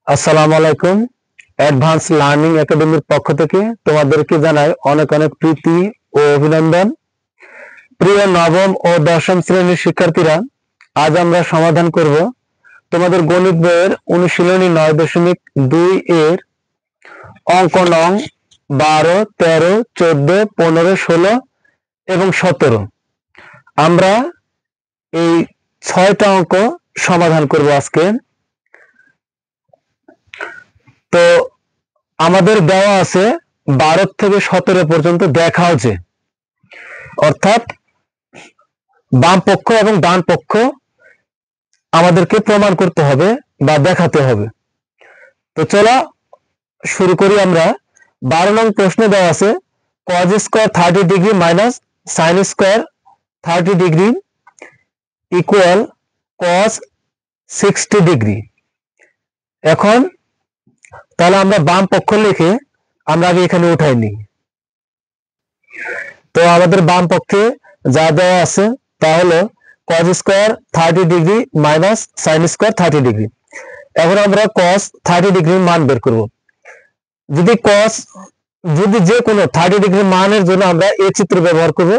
আসসালামু আলাইকুম। Advance learning একাডেমির পক্ষ থেকে তোমাদেরকে জানাই অনেক অনেক প্রীতি ও অভিনন্দন। প্রিয় নবম ও দশম শ্রেণীর শিক্ষার্থীরা, আজ আমরা সমাধান করব তোমাদের গণিত বইয়ের অনুশীলনী 9.2 এর অঙ্ক নং 12, 13, 14, 15, 16 এবং 17। আমরা এই 6টা অঙ্ক সমাধান করব আজকে। তো আমাদের দেওয়া আছে 12 থেকে 17 পর্যন্ত দেখাও যে, অর্থাৎ বাম পক্ষ এবং ডান পক্ষ আমাদেরকে প্রমাণ করতে হবে বা দেখাতে হবে। তো চলো শুরু করি আমরা। 12 নং প্রশ্নে দেওয়া আছে cos square 30 degree minus sin square 30 degree equal cos 60 degree. এখন তাহলে আমরা বাম পক্ষ লিখে আমরা আগে এখানে উঠাই নিই। তো আমাদের বাম পক্ষে যা দেওয়া আছে তা হলো cos square 30 degree minus sin square 30 degree. এখন আমরা cos 30 ডিগ্রির মান বের করব। যদি যে কোনো 30 ডিগ্রি মানের জন্য আমরা এই চিত্র ব্যবহার করব।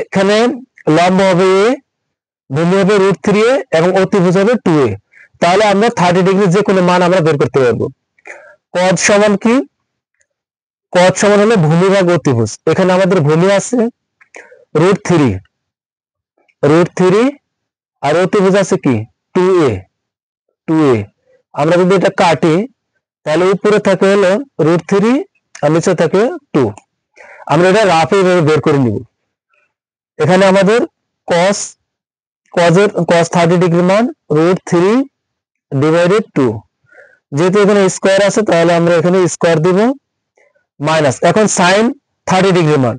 এখানে লম্ব হবে a, ভূমি হবে √3a এবং অতিভুজ হবে 2a। তাহলে আমরা 30 ডিগ্রি যে কোনো মান আমরা বের করতে পারবো। cos সমান কি? cos সমান হলো ভূমি ভাগ অতিভুজ। এখানে আমাদের ভূমি আছে √3 আর অতিভুজ আছে কি 2a। আমরা যদি এটা কাটি তাহলে উপরে থাকে হলো √3 আর নিচে থাকে 2। আমরা এটা রাফে বের করে নিব। এখানে আমাদের cos 30 ডিগ্রি মান √3 ডিভাইডেড 2। যেহেতু এখানে স্কয়ার আছে তাহলে আমরা এখানে স্কয়ার দিব মাইনাস। এখন sin 30 ডিগ্রি মান,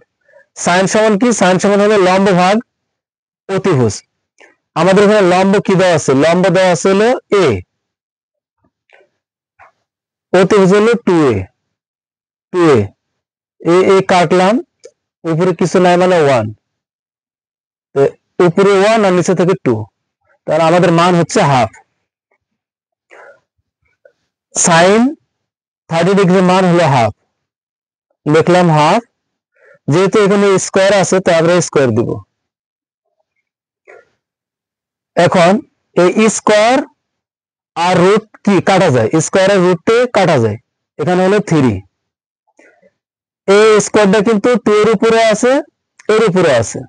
sin সমান কি? sin সমান হলো লম্ব ভাগ অতিভুজ। আমাদের এখানে লম্ব কি দেওয়া আছে? লম্ব দেওয়া আছে হলো a, অতিভুজ হলো 2a। এ কাটলাম, উপরে কিছু নাই মানে 1, উপরে 1 আর নিচে থেকে 2, তাহলে আমাদের মান হচ্ছে হাফ। sin 30 ডিগ্রি মান হলো হাফ, লিখলাম হাফ। যেহেতু এখানে স্কয়ার আছে তাই আমরা স্কয়ার দিব। এখন এই স্কয়ার আর রুট কি কাটা যায়, স্কয়ার আর রুটে কাটা যায়। এখানে হলো 3, এই স্কয়ারটা কিন্তু 2 এর উপরে আছে, এর উপরে আছে।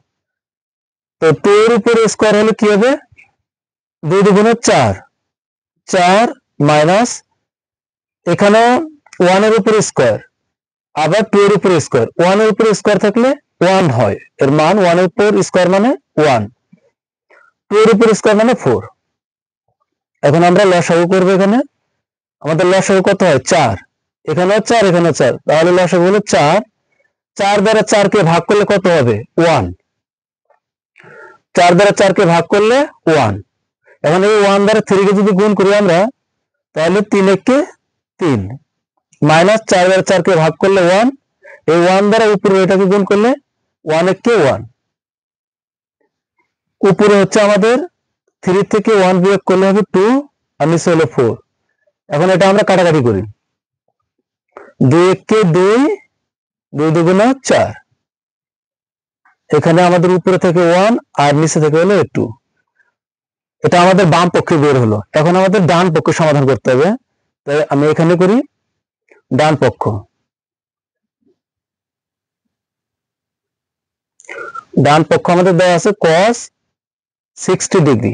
তো 2 এর উপরে স্কয়ার হলে কি হবে? 2 দুগুণে 4 মাইনাস এখানে 1 এর উপরে স্কয়ার, আবার 2 এর উপরে স্কয়ার। 1 এর উপরে স্কয়ার থাকলে 1 হয়, এর মান 1 এর উপর স্কয়ার মানে 1, 2 এর উপর স্কয়ার মানে 4। এখন আমরা লসাগু করব। এখানে আমাদের লসাগু কত হয়? 4, এখানেও 4, এখানেও 4, তাহলে লসাগু হলো 4। 4 দ্বারা 4 কে ভাগ করলে কত হবে? 1। 4 দ্বারা 4 কে ভাগ করলে 1। এখন এই 1 দ্বারা 3 কে যদি গুণ করি আমরা, তাহলে 3 একে 3 মাইনাস 4 দ্বারা 4 কে ভাগ করলে 1। এই 1 দ্বারা উপরে এটাকে গুণ করলে 1 একে 1। উপরে হচ্ছে আমাদের 3 থেকে 1 বিয়োগ করলে হবে 2 আর নিচে হলো 4। এখন এটা আমরা কাটাকাটি করি। 2 একে 2, 2 দুগুণে 4। এখানে আমাদের উপরে থেকে 1 আর নিচে থেকে হলো 2। এটা আমাদের বাম পক্ষে বের হলো। এখন আমাদের ডান পক্ষ সমাধান করতে হবে। তাই আমি এখানে করি ডান পক্ষ। ডান পক্ষ আমাদের দেওয়া আছে cos 60 ডিগ্রি।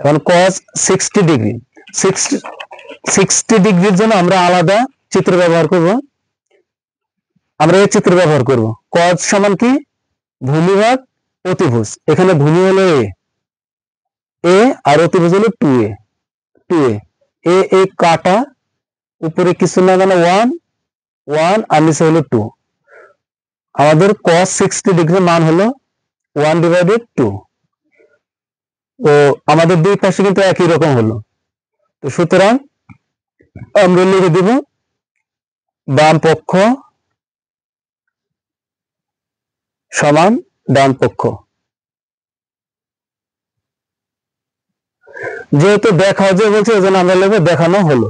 এখন cos 60 ডিগ্রি, 60 ডিগ্রির জন্য আমরা আলাদা চিত্র ব্যবহার করব। আমরা এই চিত্র ব্যবহার করব। cos সমান কি? ভূমি ভাগ অতিভুজ। এখানে ভূমি হলো a আর অতিভুজ হলো 2a। এ কাটা, উপরে কিছু না মানে 1 আর নিচে হলো 2। আমাদের cos 60 ডিগ্রির মান হলো 1/2। তো আমাদের দুই পাশে কিন্তু একই রকম হলো। তো সুতরাং আমরা লিখে দিব বাম পক্ষ সমান ডান পক্ষ। যেহেতু দেখাও যে বলছে এই জন্য আমরা লিখবো দেখানো হলো,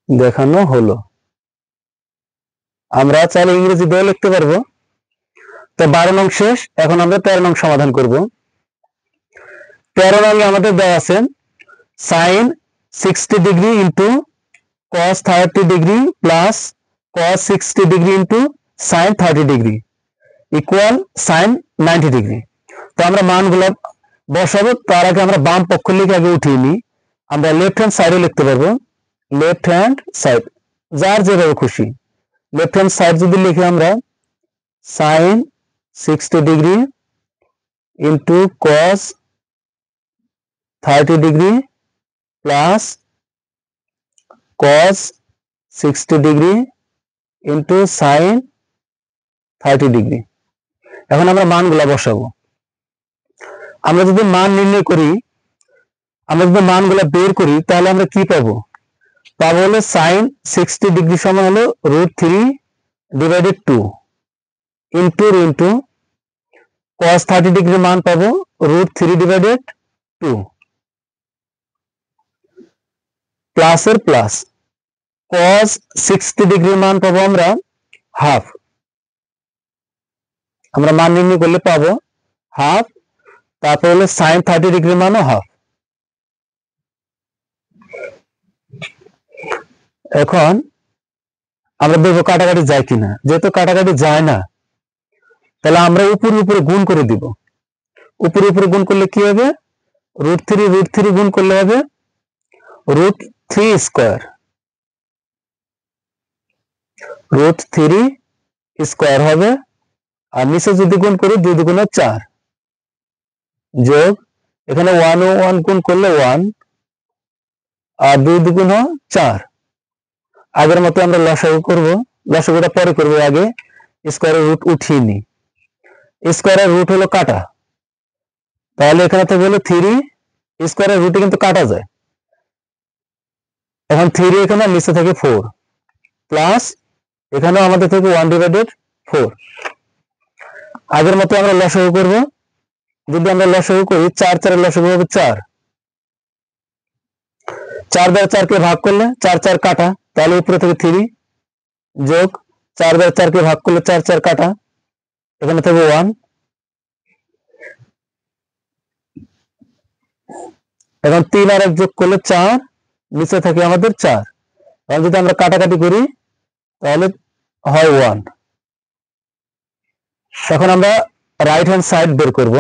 দেখানো হলো। আমরা চাইলে ইংরেজি দিয়েও লিখতে পারবো। তো 12 নং শেষ, এখন আমরা 13 নং সমাধান করব। 13 নং আমাদের দেওয়া আছে sin 60 degree into cos 30 degree plus cos 60 degree into sin 30 degree equal sin 90 degree. তো আমরা মানগুলো বসাবো, তার আগে আমরা বাম পক্ষ লিখে আগে উঠিয়ে নিই। আমরা লেফট হ্যান্ড সাইডে লিখতে পারবো, লেফট হ্যান্ড সাইড, যার যেভাবে খুশি। লেফট হ্যান্ড সাইড যদি লিখি আমরা sin 60 degree into cos 30 degree plus cos 60 degree into sin 30 degree. এখন আমরা মানগুলা বসাবো। আমরা যদি মান নির্ণয় করি, আমরা যদি মানগুলা বের করি, তাহলে আমরা কি পাবো? পাবো হলো sin 60 ডিগ্রি সমান হলো √3 ডিভাইডেড 2 ইন্টু cos 30 ডিগ্রি মান পাবো √3 ডিভাইডেড 2 প্লাসের প্লাস cos 60 ডিগ্রি মান পাবো আমরা হাফ। আমরা মান নির্ণয় করলে পাবো হাফ, তারপর হলো sin 30 ডিগ্রি মানও হাফ। এখন আমরা দেখবো কাটাকাটি যায় কিনা। যেহেতু কাটাকাটি যায় না, তাহলে আমরা উপরে উপরে গুণ করে দিব। উপরে উপরে গুণ করলে কি হবে? √3 গুণ করলে হবে √3 স্কয়ার, √3 স্কয়ার হবে। আর নিচে যদি গুণ করি 2 দুগুণে 4 যোগ এখানে 1 ও 1 গুণ করলে 1 আর 2 দুগুণে 4। আগের মতো আমরা লসাগু করব, লসাগুটা পরে করব, আগে স্কয়ারের রুট উঠিয়ে নিই। স্কয়ারের রুট হলো কাটা, তাহলে এখানে থেকে হলো 3 স্কয়ারের রুটে কিন্তু কাটা যায়। এখন 3 এখানে নিচে থেকে 4 প্লাস এখানেও আমাদের থেকে 1 ডিভাইডেড 4। আগের মতো আমরা লসাগু করব। যদি আমরা লসাগু করি 4 4 এর লসাগু হবে 4, 4 দ্বারা 4 কে ভাগ করলে 4 4 কাটা, তাহলে উপরে থেকে 3 যোগ 4 দ্বারা 4 কে ভাগ করলে 4 4 কাটা, এখানে থেকে 1। এখন 3 আর 1 যোগ করলে 4, নিচে থাকে আমাদের 4। এখন যদি আমরা কাটাকাটি করি তাহলে হয় 1। এখন আমরা রাইট হ্যান্ড সাইড বের করব।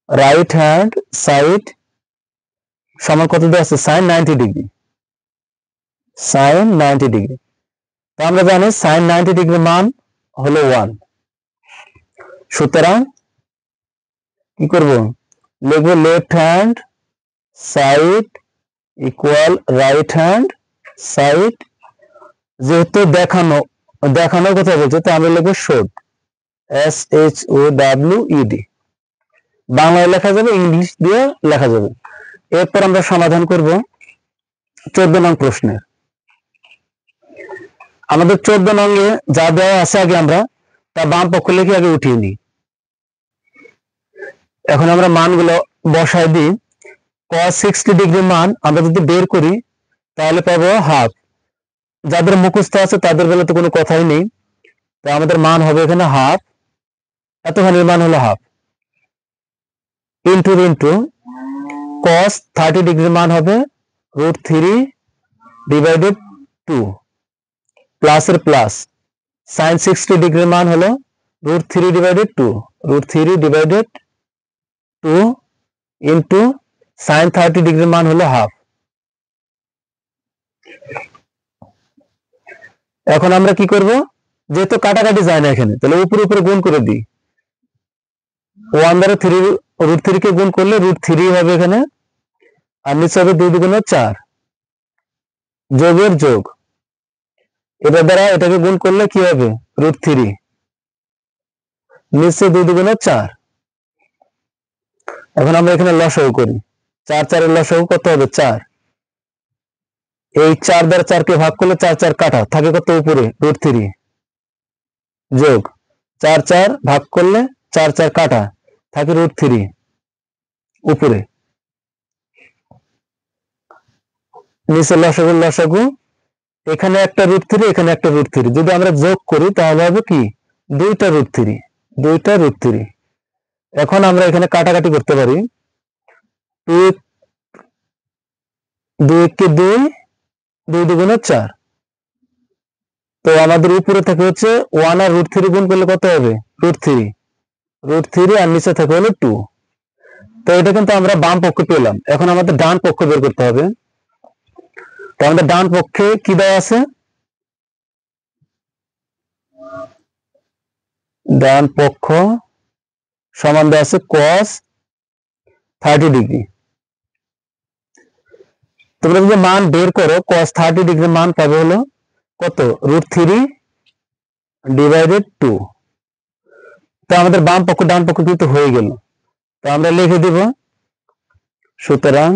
রাইট হ্যান্ড সাইড সমান কত দেওয়া আছে? sin 90 degree, sin 90 degree. তো আমরা জানি sin 90 ডিগ্রি মান হলো 1। সুতরাং কি করব? লিখব left hand side equal right hand side. যেহেতু দেখানোর কথা বলছে, তো আমরা লিখব শোড, SHOWED। বাংলায় লেখা যাবে, ইংলিশ দিয়ে লেখা যাবে। এরপর আমরা সমাধান করব 14 নং প্রশ্নের। আমাদের 14 নঙ্গে যা দেওয়া আছে আগে আমরা তা বাম পক্ষ লিখে আগে উঠিয়ে নিই। এখন আমরা মানগুলো বসাই দিই। cos 60 ডিগ্রি মান আমরা যদি বের করি তাহলে পাবো হাফ। যাদের মুখস্থ আছে তাদের বেলা তো কোনো কথাই নেই, তো আমাদের মান হবে এখানে হাফ, এতখানির মান হলো হাফ ইন্টু cos 30 ডিগ্রি মান হবে √3 ডিভাইডেড 2 প্লাসের প্লাস sin 60 ডিগ্রি মান হলো √3 divided 2, √3 divided 2 into sin 30 degree মান হলো হাফ। এখন আমরা কি করব? যেহেতু কাটাকাটি যায় না এখানে, তাহলে উপরে উপরে গুণ করে দিই। 1 দ্বারা √3 কে গুণ করলে √3 হবে এখানে, আর নিচে হবে 2 দুগুণে 4 যোগের যোগ। এটা দ্বারা এটাকে গুণ করলে কি হবে? √3 নিচে 2 দুগুণে 4। এখন আমরা এখানে লসাগু করি। 4 4 এর লসাগু কত হবে? 4। এই 4 দ্বারা 4 কে ভাগ করলে 4 4 কাটা, থাকে কত উপরে? √3 যোগ 4 4 ভাগ করলে 4 4 কাটা, থাকে √3 উপরে, নিচে লসাগু, এখানে একটা √3, এখানে একটা √3, যদি আমরা যোগ করি তাহলে হবে কি দুইটা √3। এখন আমরা এখানে কাটাকাটি করতে পারি, 2 কে 2, 2 দুগুণে 4। তো আমাদের উপরে থাকে হচ্ছে 1 আর √3 গুণ করলে কত হবে √3 আর নিচে থাকে হলো 2। তো এটা কিন্তু আমরা বাম পক্ষ পেলাম। এখন আমাদের ডান পক্ষ বের করতে হবে। তো আমাদের ডান পক্ষে কি দেওয়া আছে, ডান পক্ষ সমান দেওয়া আছে cos 30 ডিগ্রি। তোমরা যদি মান বের করো cos 30 ডিগ্রি মান পাবে হলো কত √3 ডিভাইডেড 2। তো আমাদের বাম পক্ষ ডান পক্ষ কিন্তু হয়ে গেল। তো আমরা লিখে দিব, সুতরাং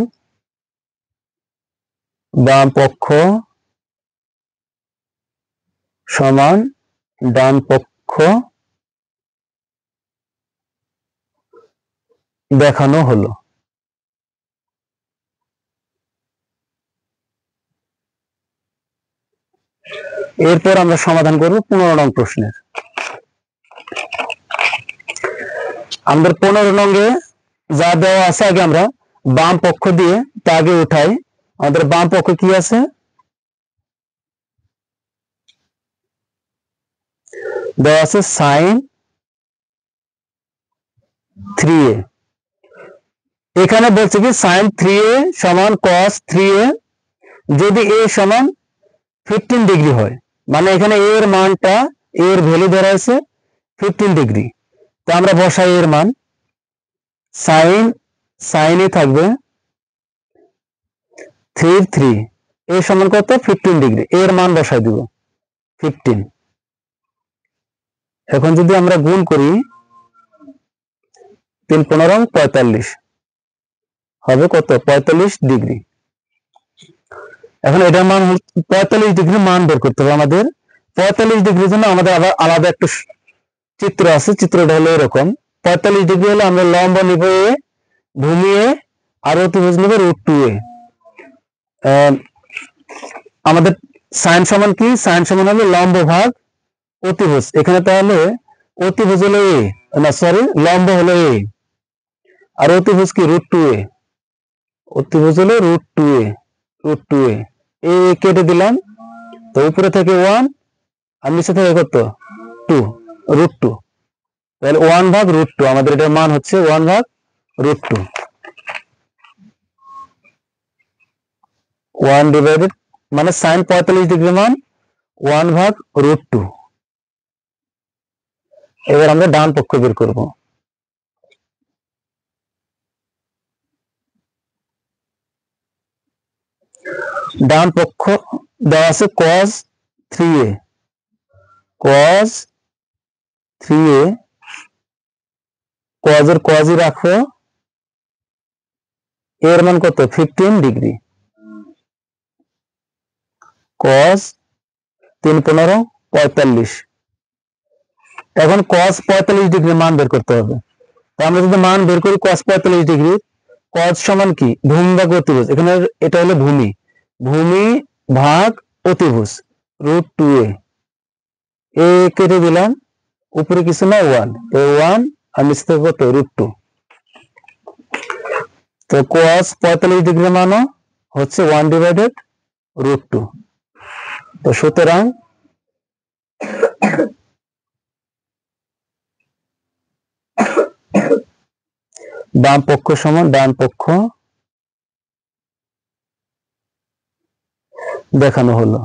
বাম পক্ষ সমান ডান পক্ষ দেখানো হলো। এরপর আমরা সমাধান করব 15 নং প্রশ্নের। আমাদের 15 নঙ্গে যা দেওয়া আছে আগে আমরা বাম পক্ষ দিয়ে তা আগে উঠাই। আমাদের বাম পক্ষ কি আছে, দেওয়া আছে sin 3a। এখানে বলছে কি sin 3a সমান cos 3a যদি a সমান 15 ডিগ্রি হয়, মানে এখানে a এর মানটা a এর ভ্যালু ধরা আছে 15 ডিগ্রি। তো আমরা বসাই এর মান, sin এ থাকবে 3 a সমান কত 15 ডিগ্রি, এর মান বসাই দিব 15। এখন যদি আমরা গুণ করি 3 15 45 হবে কত 45 ডিগ্রি। এখন এটার মান 45 ডিগ্রি মান বের করতে হবে আমাদের। 45 ডিগ্রির জন্য আমাদের আবার আলাদা একটা চিত্র আছে, চিত্রটা হলো এরকম। 45 ডিগ্রি হলে আমরা লম্ব নিব a, ভূমি a, আর অতিভুজ নিব √2a। আমাদের sin সমান কি, sin সমান হবে লম্ব ভাগ অতিভুজ। এখানে তাহলে অতিভুজ হলো a, না সরি লম্ব হলো a আর অতিভুজ কি √2a, অতিভুজ হলো √2a এ কেটে দিলাম। তো উপরে থেকে 1 আর নিচে থেকে কত 2 √2, তাহলে 1 ভাগ √2, আমাদের এটার মান হচ্ছে 1 ভাগ √2, 1 ডিভাইডেড মানে sin 45 ডিগ্রি মান 1 ভাগ √2। এবার আমরা ডান পক্ষ বের করব। ডান পক্ষ দেওয়া আছে cos 3a, cos 3a, cos এর cos ই রাখো, এর মান কত 15 ডিগ্রি, cos 3 15 45। এখন cos 45 ডিগ্রি মান বের করতে হবে। তো আমরা যদি মান বের করি cos 45 ডিগ্রি, cos সমান কি ভূমি ভাগ অতিভুজ, এখানে এটা হলো ভূমি, ভূমি ভাগ অতিভুজ √2a, এ কেটে দিলাম, উপরে কিছু না 1, এই 1 আর নিচে থেকে কত √2। তো cos 45 ডিগ্রি মানও হচ্ছে 1 ডিভাইডেড √2। তো সুতরাং বাম পক্ষ সমান ডান পক্ষ দেখানো হলো।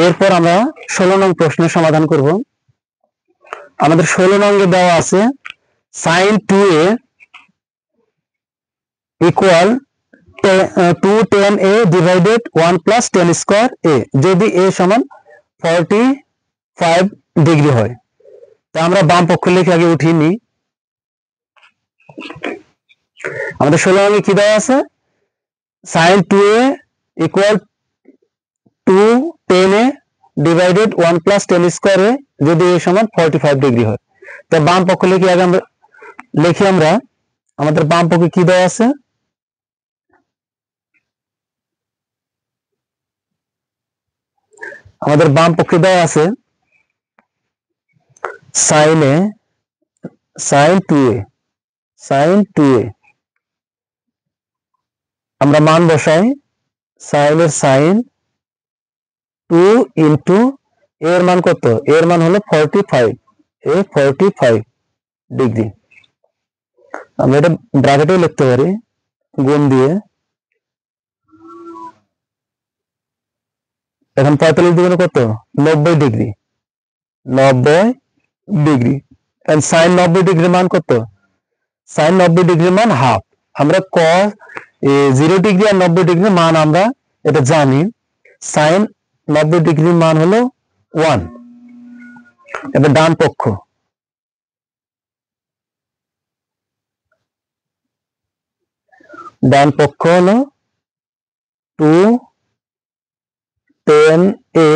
এরপর আমরা 16 নং প্রশ্নের সমাধান করব। আমাদের 16 নঙ্গে দেওয়া আছে sin 2a equal 2 10a divided 1 plus 10 square a যদি a সমান 45 ডিগ্রি হয়। তো আমরা বাম পক্ষ লিখে আগে উঠিয়ে নিই। আমাদের 16 নঙ্গে কি দেওয়া আছে sin 2a equal 2 10a divided 1 plus 10 স্কয়ারে যদি a সমান 45 ডিগ্রি হয়। তো বাম পক্ষ লিখি আগে আমরা আমাদের বাম পক্ষে কি দেওয়া আছে, আমাদের বাম পক্ষে দেওয়া আছে sin 2a আমরা মান বসাই, sin এর sin 2 ইনটু এর মান কত, এর মান হলো 45 ডিগ্রি। আমরা এটা ব্র্যাকেটে লিখতে পারি গুণ দিয়ে। এখন 45 দ্বিগুণে কত, 90 ডিগ্রি, এন্ড sin 90 ডিগ্রির মান কত, sin 90 ডিগ্রির মান হাফ। আমরা cos 0 ডিগ্রি আর 90 ডিগ্রির মান আমরা এটা জানি, sin 90 ডিগ্রির মান হলো 1। এবার ডান পক্ষ, হলো 210a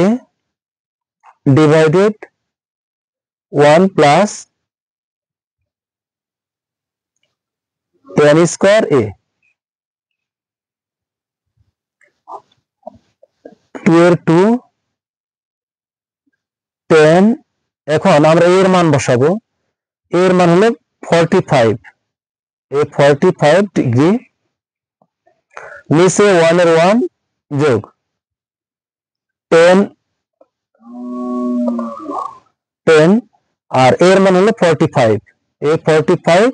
divided 1 plus 10 square a, 2 এর 2 10। এখন আমরা এর মান বসাবো, এর মান হলো 45 ডিগ্রি, নিচে 1 এর 1 যোগ 10 আর এর মান হলো 45। এই 45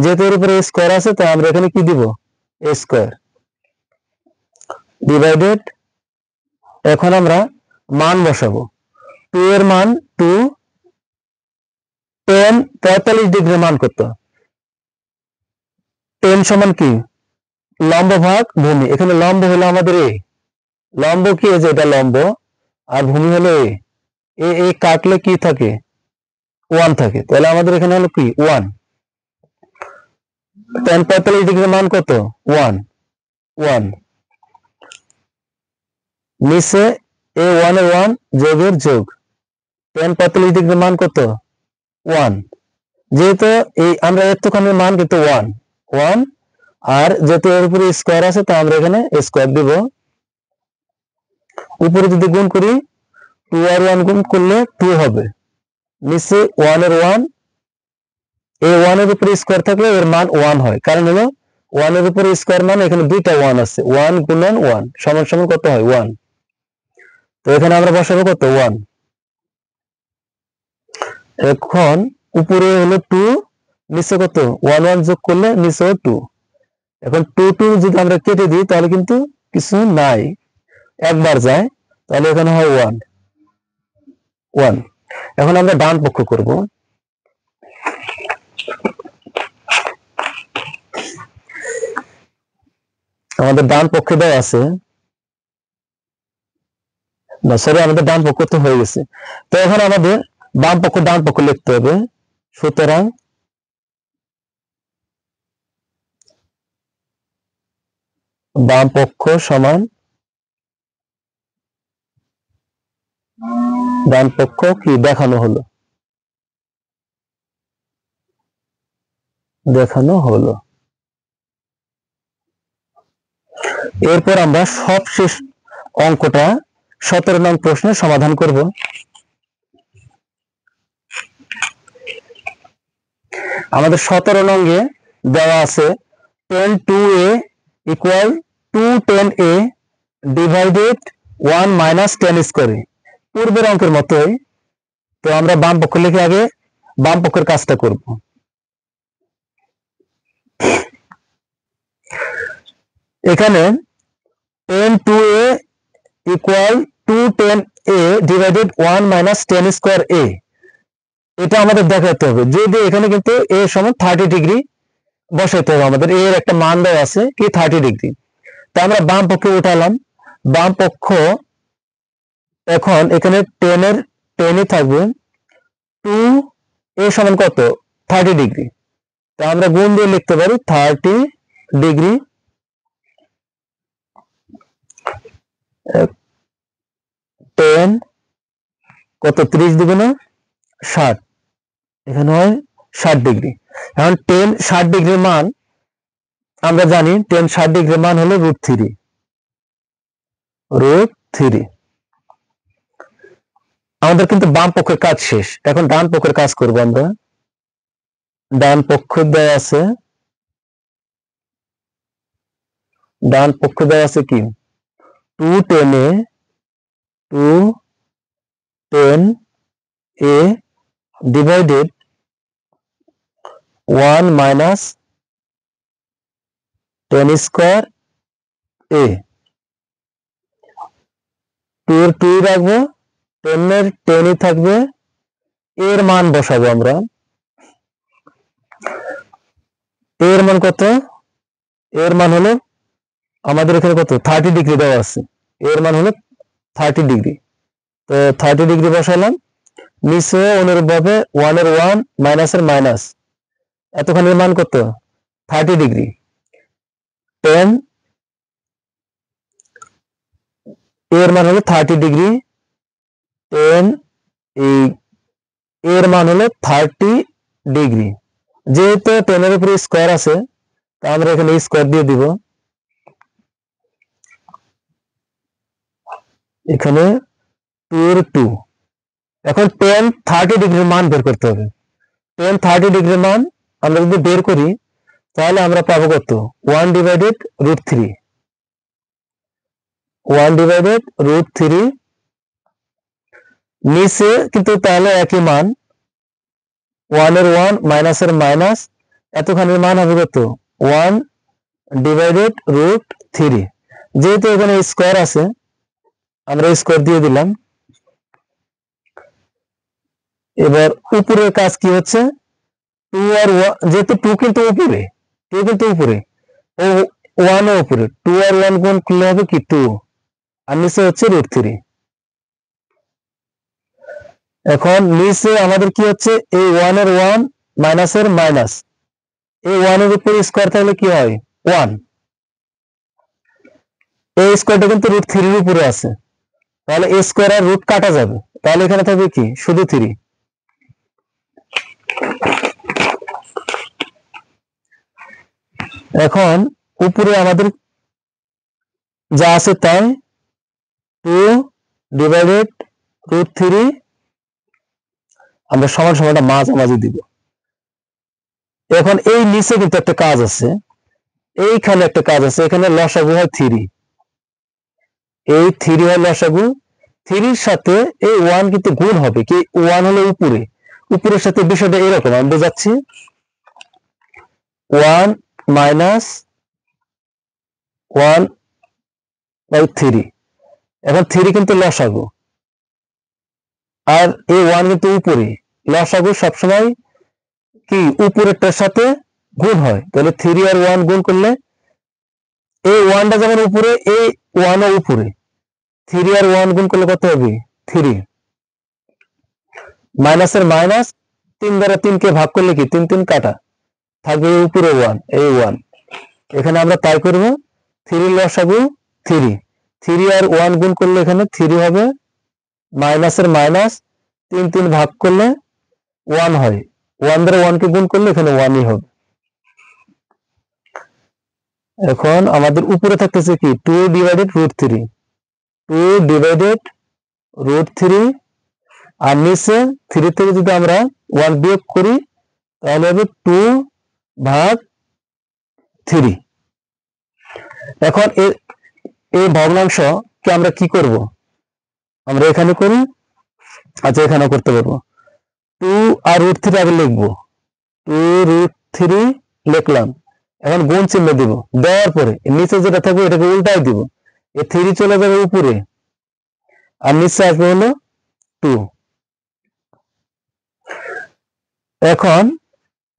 যেহেতু এর উপরে স্কয়ার আছে তো আমরা এখানে কি দিব, a স্কয়ার ডিভাইডেড। এখন আমরা মান বসাবো, 2 এর মান 2, 10 45 ডিগ্রির মান কত, 10 সমান কি, লম্ব ভাগ ভূমি। এখানে লম্ব হলো আমাদের a, লম্ব কি এই যে এটা লম্ব, আর ভূমি হলো a কাটলে কি থাকে, 1 থাকে, তাহলে আমাদের এখানে হলো কি 1। 10 45 ডিগ্রির মান কত, 1। নিচে a 1 এর 1 যোগের যোগ, 10 45 ডিগ্রির মান কত, 1। যেহেতু এই আমরা এতখানের মান কিন্তু 1, আর যেহেতু এর উপরে স্কয়ার আছে তো আমরা এখানে স্কয়ার দিব। উপরে যদি গুণ করি 2 আর 1 গুণ করলে 2 হবে, নিচে 1 এর 1, এই 1 এর উপরে স্কয়ার থাকলে এর মান 1 হয়, কারণ হলো 1 এর উপরে স্কয়ার মানে এখানে দুইটা 1 আছে, 1 গুণন 1 সমান সমান কত হয়, 1। তো এখানে আমরা বসাবো কত, 1। এখন উপরে হলো 2, নিচে কত, 1 1 যোগ করলে নিচে 2। এখন 2 যদি আমরা কেটে দিই তাহলে কিন্তু কিছু নাই, একবার যায়, তাহলে এখানে হয় 1। এখন আমরা ডান পক্ষ করব, আমাদের ডান পক্ষে দেওয়া আছে, না সরি আমাদের ডান পক্ষ তো হয়ে গেছে। তো এখন আমাদের বাম পক্ষ ডান পক্ষ লিখতে হবে, সুতরাং বাম পক্ষ সমান ডান পক্ষ কি দেখানো হলো। এরপর আমরা সবশেষ অঙ্কটা 17 নং প্রশ্নের সমাধান করব। আমাদের 17 নঙ্গে দেওয়া আছে tan 2a equal 210a divided 1 minus 10 square. পূর্বের অঙ্কের মতোই, তো আমরা বাম পক্ষ লিখে আগে বাম পক্ষের কাজটা করব। এখানে tan 2a equal 210a divided 1 minus 10 square a, এটা আমাদের দেখাতে হবে। যদি এখানে কিন্তু a সমান 30 ডিগ্রি বসাইতে হবে, আমাদের এর একটা মান দেওয়া আছে কি 30 ডিগ্রি। তা আমরা বাম পক্ষে উঠালাম, বাম পক্ষ এখন এখানে 10 থাকবে, 2 a সমান কত, 30 ডিগ্রি। তা আমরা গুণ দিয়ে লিখতে পারি 30 ডিগ্রি 10 কত 30 দুগুণ 60, এখানে হয় 60 ডিগ্রি। এখন টেন 60 ডিগ্রির মান আমরা জানি, টেন 60 ডিগ্রির মান হলো √3। আমাদের কিন্তু বাম পক্ষের কাজ শেষ, এখন ডান পক্ষের কাজ করব আমরা। ডান পক্ষ দেওয়া আছে, কি 210 ডিভাইডেড 1 মাইনাস 10 স্কয়ার a, 2 এর 2 রাখবো, 10 এর 10ই থাকবে, এর মান বসাবো আমরা। এর মান কত? এর মান হলো আমাদের এখানে কত 30 ডিগ্রি দেওয়া আছে, এর মান হলো 30 ডিগ্রি। তো 30 ডিগ্রি বসালাম, নিচে অনুরূপভাবে 1 এর 1 মাইনাস এর মাইনাস, এতখানির মান কত 30 ডিগ্রি। 10 এর মান হলো 30 ডিগ্রি, 10 এর মান হলো 30 ডিগ্রি। যেহেতু 10 এর উপরে স্কয়ার আছে, তা আমরা এখানে স্কয়ার দিয়ে দিব। এখানে 2 এর 2। এখন 10 30 ডিগ্রির মান বের করতে হবে। 10 30 ডিগ্রির মান আমরা যদি বের করি, তাহলে আমরা পাবো কত 1 ডিভাইডেড √3। 1 ডিভাইডেড √3, নিচে কিন্তু তাহলে একই মান, 1 এর 1 মাইনাস এর মাইনাস, এতখানির মান হবে কত 1 ডিভাইডেড √3। যেহেতু এখানে স্কয়ার আছে, আমরা স্কয়ার দিয়ে দিলাম। এবার উপরের কাজ কি হচ্ছে, 2 আর 1, যেহেতু 2 কিন্তু উপরে, 1 ও উপরে, 2 আর 1 গুণ করলে হবে কি 2, আর নিচে হচ্ছে √3। এখন নিচে আমাদের কি হচ্ছে, এই 1 এর 1 মাইনাস এর মাইনাস, এই 1 এর উপরে স্কয়ার থাকলে কি হয় 1, এই স্কয়ারটা কিন্তু √3 এর উপরে আছে, তাহলে a স্কয়ার আর রুট কাটা যাবে, তাহলে এখানে থাকবে কি শুধু 3। এখন উপরে আমাদের যা আছে তাই, 2 ডিভাইডেড √3, আমরা সমান সমানটা মাঝামাঝি দিব। এখন এই নিচে কিন্তু একটা কাজ আছে, এইখানে একটা কাজ আছে, এখানে লসাগু হয় 3, এই 3 হয় লসাগু। 3 এর সাথে এই 1 কিন্তু গুণ হবে, কি 1 হলো উপরে, উপরের সাথে বিষয়টা এরকম আমি বোঝাচ্ছি, 1 মাইনাস 1/3। এখন 3 কিন্তু লসাগু, আর এই 1 কিন্তু উপরে, লসাগু সবসময় কি উপরেরটার সাথে গুণ হয়, তাহলে 3 আর 1 গুণ করলে এই 1টা যেমন উপরে, এই 1 ও উপরে, 3 আর 1 গুণ করলে কত হবে 3, মাইনাস এর মাইনাস, 3 দ্বারা 3 কে ভাগ করলে কি 3 3 কাটা, থাকবে উপরে 1, এই 1, এখানে আমরা তাই করব। 3 লসাগু 3, 3 আর 1 গুণ করলে এখানে 3 হবে, মাইনাস এর মাইনাস, 3 3 ভাগ করলে 1 হয়, 1 দ্বারা 1 কে গুণ করলে এখানে 1ই হবে। এখন আমাদের উপরে থাকতেছে কি 2 ডিভাইডেড √3, 2 ডিভাইডেড √3, আর নিচে 3 থেকে যদি আমরা 1 বিয়োগ করি, তাহলে হবে 2/3। এখন এই ভগ্নাংশকে আমরা কি করব, আমরা এখানে করি, আচ্ছা এখানেও করতে পারবো। 2 আর √3 আগে লিখবো, 2√3 লিখলাম। এখন গুণ চিহ্ন দিব, দেওয়ার পরে নিচে যেটা থাকবে এটাকে উল্টাই দিব, এই 3 চলে যাবে উপরে, আর নিচে আসবে হলো 2। এখন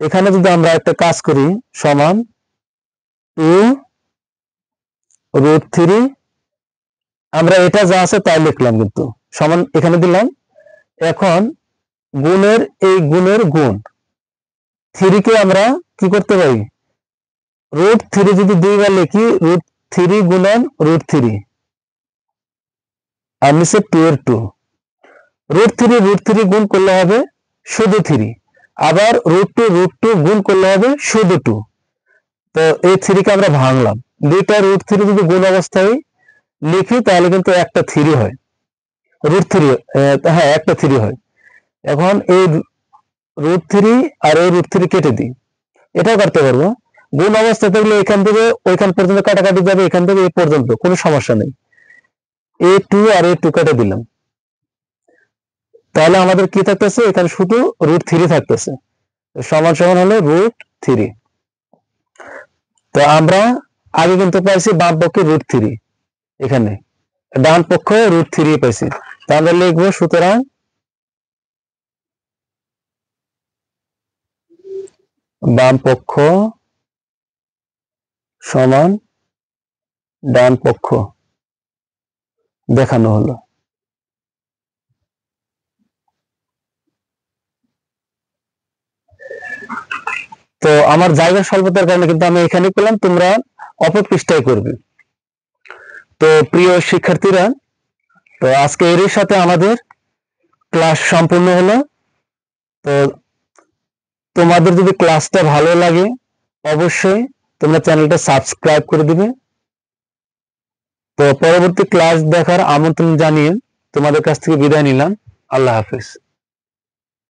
এখানে যদি আমরা একটা কাজ করি, সমান 2√3, আমরা এটা যা আছে তাই লিখলাম, কিন্তু সমান এখানে দিলাম। এখন গুণের এই গুণের গুণ, 3 কে আমরা কি করতে পারি, √3 যদি 2 বার লিখি, √3 গুণন √3, আর নিচে 2 এর 2, √3 গুণ করলে হবে শুধু 3, আবার √2 গুণ করলে হবে শুধু 2। তো এই 3 কে আমরা ভাঙলাম, দুইটা √3 যদি গুণ অবস্থায় লিখি তাহলে কিন্তু একটা 3 হয়, √3 হ্যাঁ একটা 3 হয়। এখন এই √3 আর এই √3 কেটে দিই, এটাও করতে পারবো। গুণ অবস্থা থাকলে এখান থেকে ওইখান পর্যন্ত কাটাকাটি যাবে, এখান থেকে এই পর্যন্ত কোনো সমস্যা নেই। A2 আর A2 কেটে দিলাম, তাহলে আমাদের কি থাকতেছে, এখানে শুধু √3 থাকতেছে, সমান সমান হলো √3। তো আমরা আগে কিন্তু পাইছি বাম পক্ষে √3, এখানে ডান পক্ষ √3 পাইছি, তাহলে লিখবো সুতরাং বাম পক্ষ সমান ডান পক্ষ দেখানো হলো। তো আমার জায়গা স্বল্পতার কারণে কিন্তু আমি এখানে পেলাম, তোমরা অপর পৃষ্ঠায় করবে। তো প্রিয় শিক্ষার্থীরা, তো আজকে এর সাথে আমাদের ক্লাস সম্পূর্ণ হলো। তো তোমাদের যদি ক্লাসটা ভালো লাগে অবশ্যই তোমরা চ্যানেলটা সাবস্ক্রাইব করে দিবে। তো পরবর্তী ক্লাস দেখার আমন্ত্রণ জানিয়ে তোমাদের কাছ থেকে বিদায় নিলাম। আল্লাহ হাফেজ।